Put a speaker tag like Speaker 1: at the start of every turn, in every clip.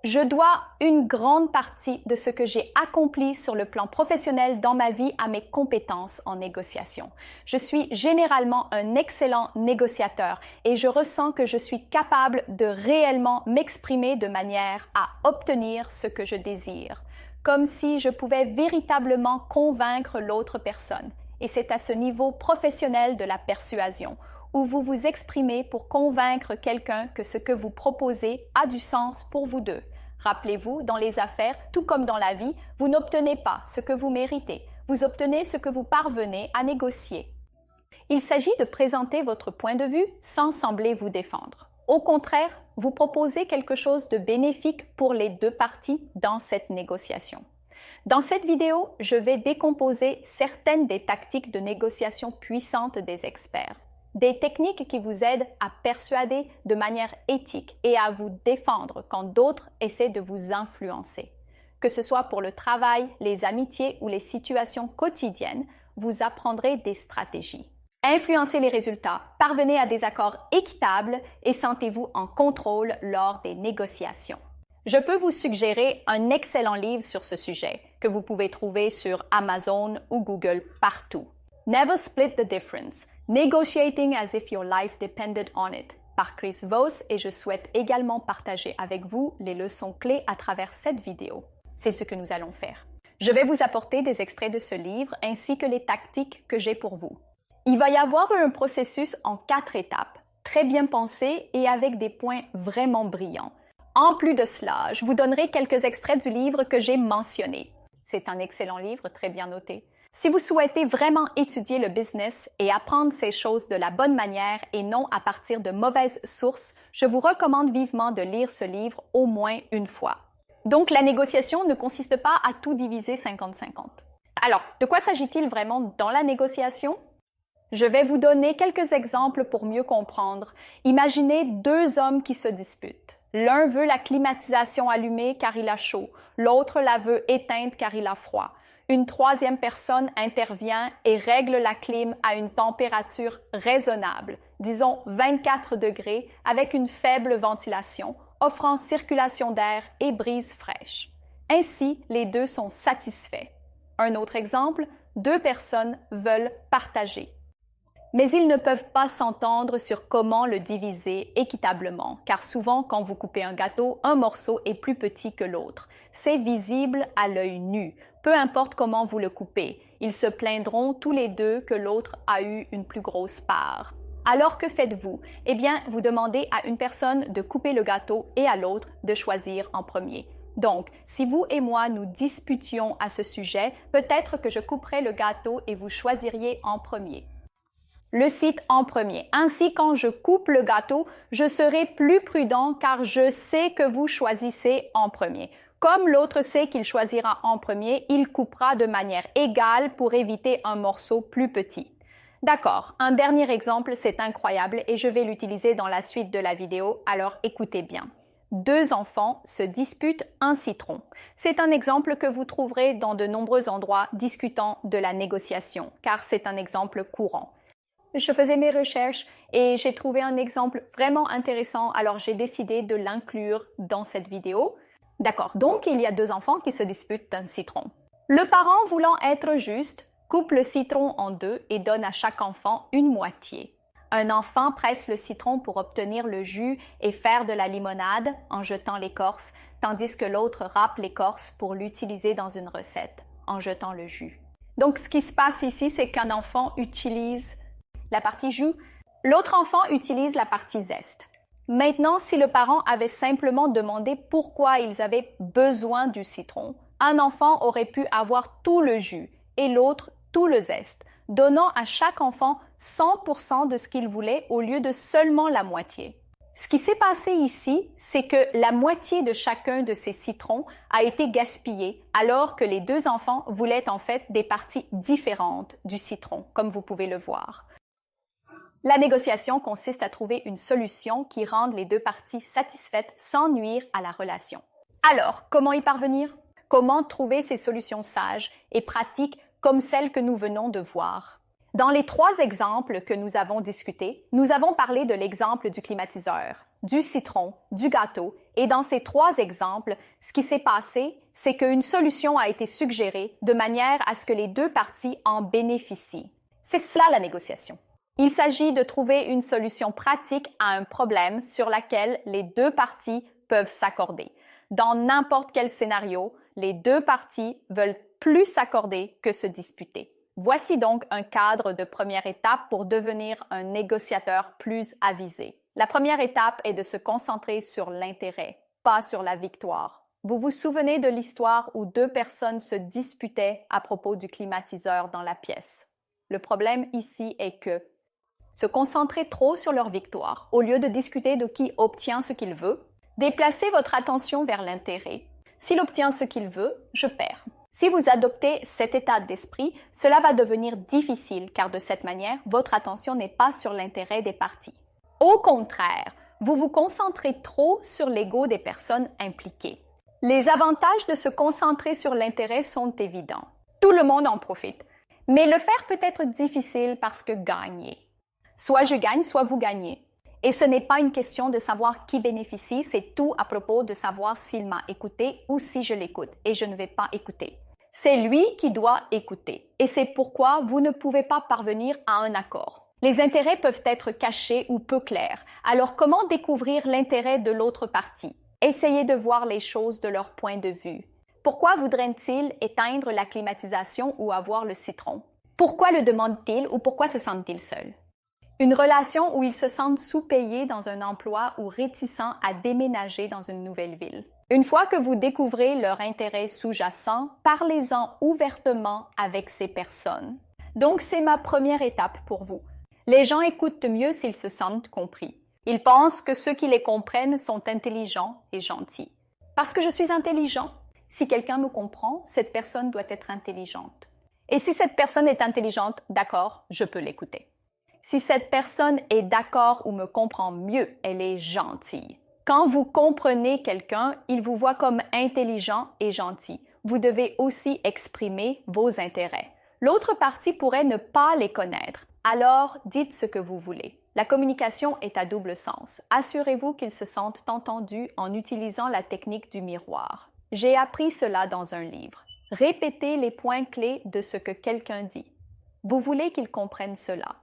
Speaker 1: Je dois une grande partie de ce que j'ai accompli sur le plan professionnel dans ma vie à mes compétences en négociation. Je suis généralement un excellent négociateur et je ressens que je suis capable de réellement m'exprimer de manière à obtenir ce que je désire, comme si je pouvais véritablement convaincre l'autre personne. Et c'est à ce niveau professionnel de la persuasion où vous vous exprimez pour convaincre quelqu'un que ce que vous proposez a du sens pour vous deux. Rappelez-vous, dans les affaires, tout comme dans la vie, vous n'obtenez pas ce que vous méritez, vous obtenez ce que vous parvenez à négocier. Il s'agit de présenter votre point de vue sans sembler vous défendre. Au contraire, vous proposez quelque chose de bénéfique pour les deux parties dans cette négociation. Dans cette vidéo, je vais décomposer certaines des tactiques de négociation puissantes des experts. Des techniques qui vous aident à persuader de manière éthique et à vous défendre quand d'autres essaient de vous influencer. Que ce soit pour le travail, les amitiés ou les situations quotidiennes, vous apprendrez des stratégies. Influencez les résultats, parvenez à des accords équitables et sentez-vous en contrôle lors des négociations. Je peux vous suggérer un excellent livre sur ce sujet que vous pouvez trouver sur Amazon ou Google partout. Never Split the Difference. Negotiating as if your life depended on it par Chris Voss et je souhaite également partager avec vous les leçons clés à travers cette vidéo. C'est ce que nous allons faire. Je vais vous apporter des extraits de ce livre ainsi que les tactiques que j'ai pour vous. Il va y avoir un processus en 4 étapes, très bien pensé et avec des points vraiment brillants. En plus de cela, je vous donnerai quelques extraits du livre que j'ai mentionné. C'est un excellent livre, très bien noté. Si vous souhaitez vraiment étudier le business et apprendre ces choses de la bonne manière et non à partir de mauvaises sources, je vous recommande vivement de lire ce livre au moins une fois. Donc, la négociation ne consiste pas à tout diviser 50-50. Alors, de quoi s'agit-il vraiment dans la négociation? Je vais vous donner quelques exemples pour mieux comprendre. Imaginez 2 hommes qui se disputent. L'un veut la climatisation allumée car il a chaud, l'autre la veut éteinte car il a froid. Une 3e personne intervient et règle la clim à une température raisonnable, disons 24 degrés, avec une faible ventilation, offrant circulation d'air et brise fraîche. Ainsi, les deux sont satisfaits. Un autre exemple, 2 personnes veulent partager. Mais ils ne peuvent pas s'entendre sur comment le diviser équitablement, car souvent, quand vous coupez un gâteau, un morceau est plus petit que l'autre. C'est visible à l'œil nu. Peu importe comment vous le coupez, ils se plaindront tous les deux que l'autre a eu une plus grosse part. Alors que faites-vous? Eh bien, vous demandez à une personne de couper le gâteau et à l'autre de choisir en premier. Donc, si vous et moi nous disputions à ce sujet, peut-être que je couperais le gâteau et vous choisiriez en premier. Le site en premier. Ainsi, quand je coupe le gâteau, je serai plus prudent car je sais que vous choisissez en premier. Comme l'autre sait qu'il choisira en premier, il coupera de manière égale pour éviter un morceau plus petit. D'accord, un dernier exemple, c'est incroyable et je vais l'utiliser dans la suite de la vidéo, alors écoutez bien. 2 enfants se disputent un citron. C'est un exemple que vous trouverez dans de nombreux endroits discutant de la négociation, car c'est un exemple courant. Je faisais mes recherches et j'ai trouvé un exemple vraiment intéressant, alors j'ai décidé de l'inclure dans cette vidéo. D'accord, donc il y a 2 enfants qui se disputent un citron. Le parent, voulant être juste, coupe le citron en 2 et donne à chaque enfant une moitié. Un enfant presse le citron pour obtenir le jus et faire de la limonade en jetant l'écorce, tandis que l'autre râpe l'écorce pour l'utiliser dans une recette en jetant le jus. Donc ce qui se passe ici, c'est qu'un enfant utilise la partie jus, l'autre enfant utilise la partie zeste. Maintenant, si le parent avait simplement demandé pourquoi ils avaient besoin du citron, un enfant aurait pu avoir tout le jus et l'autre tout le zeste, donnant à chaque enfant 100% de ce qu'il voulait au lieu de seulement la moitié. Ce qui s'est passé ici, c'est que la moitié de chacun de ces citrons a été gaspillée, alors que les 2 enfants voulaient en fait des parties différentes du citron, comme vous pouvez le voir. La négociation consiste à trouver une solution qui rende les 2 parties satisfaites sans nuire à la relation. Alors, comment y parvenir? Comment trouver ces solutions sages et pratiques comme celles que nous venons de voir? Dans les 3 exemples que nous avons discutés, nous avons parlé de l'exemple du climatiseur. du citron, du gâteau, et dans ces 3 exemples, ce qui s'est passé, c'est qu'une solution a été suggérée de manière à ce que les 2 parties en bénéficient. C'est cela la négociation. Il s'agit de trouver une solution pratique à un problème sur lequel les 2 parties peuvent s'accorder. Dans n'importe quel scénario, les 2 parties veulent plus s'accorder que se disputer. Voici donc un cadre de première étape pour devenir un négociateur plus avisé. La première étape est de se concentrer sur l'intérêt, pas sur la victoire. Vous vous souvenez de l'histoire où 2 personnes se disputaient à propos du climatiseur dans la pièce. Le problème ici est que se concentrer trop sur leur victoire, au lieu de discuter de qui obtient ce qu'il veut, déplacez votre attention vers l'intérêt. S'il obtient ce qu'il veut, je perds. Si vous adoptez cet état d'esprit, cela va devenir difficile car de cette manière, votre attention n'est pas sur l'intérêt des parties. Au contraire, vous vous concentrez trop sur l'ego des personnes impliquées. Les avantages de se concentrer sur l'intérêt sont évidents. Tout le monde en profite. Mais le faire peut être difficile parce que gagner. Soit je gagne, soit vous gagnez. Et ce n'est pas une question de savoir qui bénéficie, c'est tout à propos de savoir s'il m'a écouté ou si je l'écoute et je ne vais pas écouter. C'est lui qui doit écouter et c'est pourquoi vous ne pouvez pas parvenir à un accord. Les intérêts peuvent être cachés ou peu clairs, alors comment découvrir l'intérêt de l'autre partie? Essayez de voir les choses de leur point de vue. Pourquoi voudraient-ils éteindre la climatisation ou avoir le citron? Pourquoi le demandent-ils ou pourquoi se sentent-ils seuls? Une relation où ils se sentent sous-payés dans un emploi ou réticents à déménager dans une nouvelle ville. Une fois que vous découvrez leur intérêt sous-jacent, parlez-en ouvertement avec ces personnes. Donc, c'est ma première étape pour vous. Les gens écoutent mieux s'ils se sentent compris. Ils pensent que ceux qui les comprennent sont intelligents et gentils. Parce que je suis intelligent, si quelqu'un me comprend, cette personne doit être intelligente. Et si cette personne est intelligente, d'accord, je peux l'écouter. Si cette personne est d'accord ou me comprend mieux, elle est gentille. Quand vous comprenez quelqu'un, il vous voit comme intelligent et gentil. Vous devez aussi exprimer vos intérêts. L'autre partie pourrait ne pas les connaître. Alors, dites ce que vous voulez. La communication est à double sens. Assurez-vous qu'ils se sentent entendus en utilisant la technique du miroir. J'ai appris cela dans un livre. Répétez les points clés de ce que quelqu'un dit. Vous voulez qu'ils comprennent cela.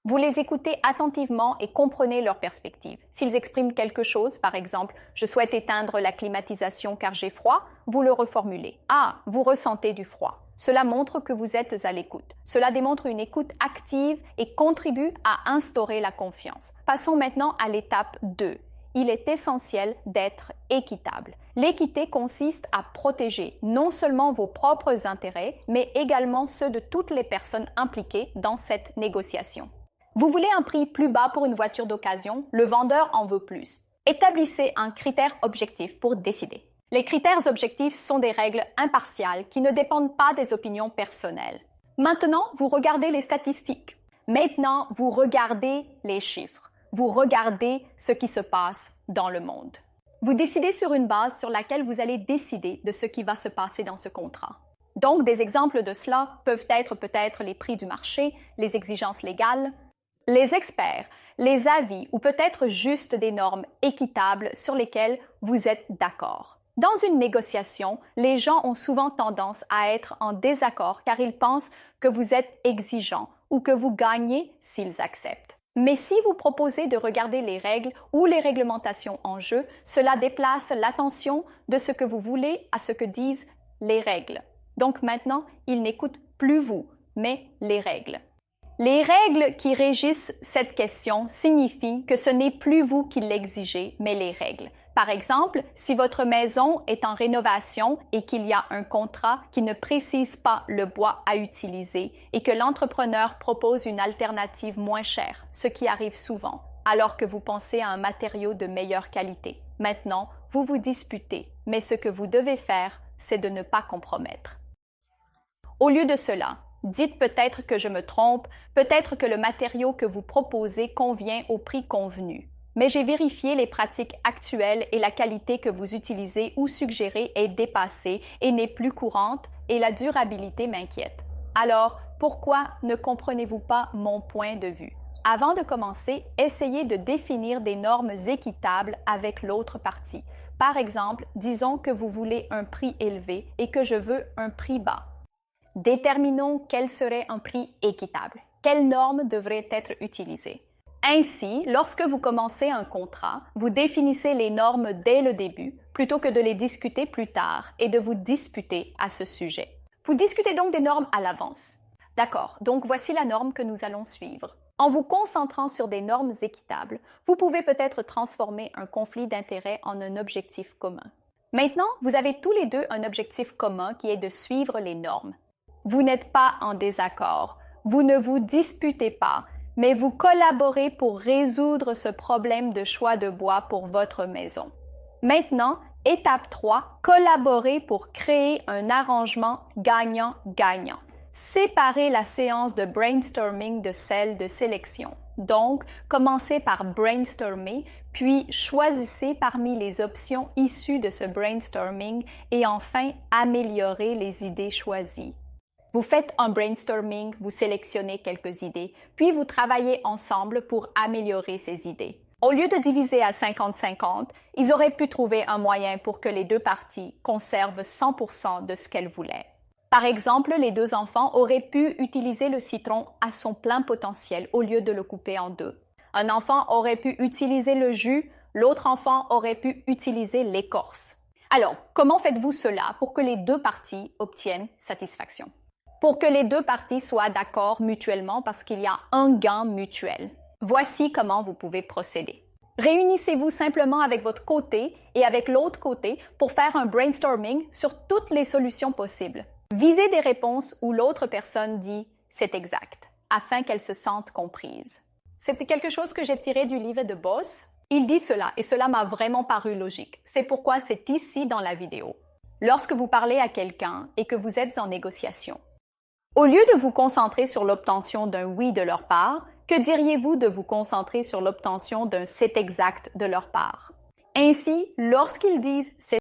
Speaker 1: Vous les écoutez attentivement et comprenez leur perspective. S'ils expriment quelque chose, par exemple, « Je souhaite éteindre la climatisation car j'ai froid », vous le reformulez. « Ah, vous ressentez du froid ». Cela montre que vous êtes à l'écoute. Cela démontre une écoute active et contribue à instaurer la confiance. Passons maintenant à l'étape 2. Il est essentiel d'être équitable. L'équité consiste à protéger non seulement vos propres intérêts, mais également ceux de toutes les personnes impliquées dans cette négociation. Vous voulez un prix plus bas pour une voiture d'occasion, le vendeur en veut plus. Établissez un critère objectif pour décider. Les critères objectifs sont des règles impartiales qui ne dépendent pas des opinions personnelles. Maintenant, vous regardez les statistiques. Maintenant, vous regardez les chiffres. Vous regardez ce qui se passe dans le monde. Vous décidez sur une base sur laquelle vous allez décider de ce qui va se passer dans ce contrat. Donc, des exemples de cela peuvent être peut-être les prix du marché, les exigences légales, les experts, les avis ou peut-être juste des normes équitables sur lesquelles vous êtes d'accord. Dans une négociation, les gens ont souvent tendance à être en désaccord car ils pensent que vous êtes exigeant ou que vous gagnez s'ils acceptent. Mais si vous proposez de regarder les règles ou les réglementations en jeu, cela déplace l'attention de ce que vous voulez à ce que disent les règles. Donc maintenant, ils n'écoutent plus vous, mais les règles. Les règles qui régissent cette question signifient que ce n'est plus vous qui l'exigez, mais les règles. Par exemple, si votre maison est en rénovation et qu'il y a un contrat qui ne précise pas le bois à utiliser et que l'entrepreneur propose une alternative moins chère, ce qui arrive souvent, alors que vous pensez à un matériau de meilleure qualité. Maintenant, vous vous disputez, mais ce que vous devez faire, c'est de ne pas compromettre. Au lieu de cela, dites peut-être que je me trompe, peut-être que le matériau que vous proposez convient au prix convenu. Mais j'ai vérifié les pratiques actuelles et la qualité que vous utilisez ou suggérez est dépassée et n'est plus courante et la durabilité m'inquiète. Alors, pourquoi ne comprenez-vous pas mon point de vue? Avant de commencer, essayez de définir des normes équitables avec l'autre partie. Par exemple, disons que vous voulez un prix élevé et que je veux un prix bas. Déterminons quel serait un prix équitable. Quelles normes devraient être utilisées? Ainsi, lorsque vous commencez un contrat, vous définissez les normes dès le début, plutôt que de les discuter plus tard et de vous disputer à ce sujet. Vous discutez donc des normes à l'avance. D'accord, donc voici la norme que nous allons suivre. En vous concentrant sur des normes équitables, vous pouvez peut-être transformer un conflit d'intérêts en un objectif commun. Maintenant, vous avez tous les deux un objectif commun qui est de suivre les normes. Vous n'êtes pas en désaccord, vous ne vous disputez pas, mais vous collaborez pour résoudre ce problème de choix de bois pour votre maison. Maintenant, étape 3, collaborer pour créer un arrangement gagnant-gagnant. Séparez la séance de brainstorming de celle de sélection. Donc, commencez par brainstormer, puis choisissez parmi les options issues de ce brainstorming et enfin améliorez les idées choisies. Vous faites un brainstorming, vous sélectionnez quelques idées, puis vous travaillez ensemble pour améliorer ces idées. Au lieu de diviser à 50-50, ils auraient pu trouver un moyen pour que les deux parties conservent 100% de ce qu'elles voulaient. Par exemple, les deux enfants auraient pu utiliser le citron à son plein potentiel au lieu de le couper en deux. Un enfant aurait pu utiliser le jus, l'autre enfant aurait pu utiliser l'écorce. Alors, comment faites-vous cela pour que les deux parties obtiennent satisfaction? Pour que les deux parties soient d'accord mutuellement parce qu'il y a un gain mutuel. Voici comment vous pouvez procéder. Réunissez-vous simplement avec votre côté et avec l'autre côté pour faire un brainstorming sur toutes les solutions possibles. Visez des réponses où l'autre personne dit « c'est exact » afin qu'elle se sente comprise. C'était quelque chose que j'ai tiré du livre de Boss. Il dit cela et cela m'a vraiment paru logique. C'est pourquoi c'est ici dans la vidéo. Lorsque vous parlez à quelqu'un et que vous êtes en négociation, au lieu de vous concentrer sur l'obtention d'un oui de leur part, que diriez-vous de vous concentrer sur l'obtention d'un c'est exact de leur part? Ainsi, lorsqu'ils disent c'est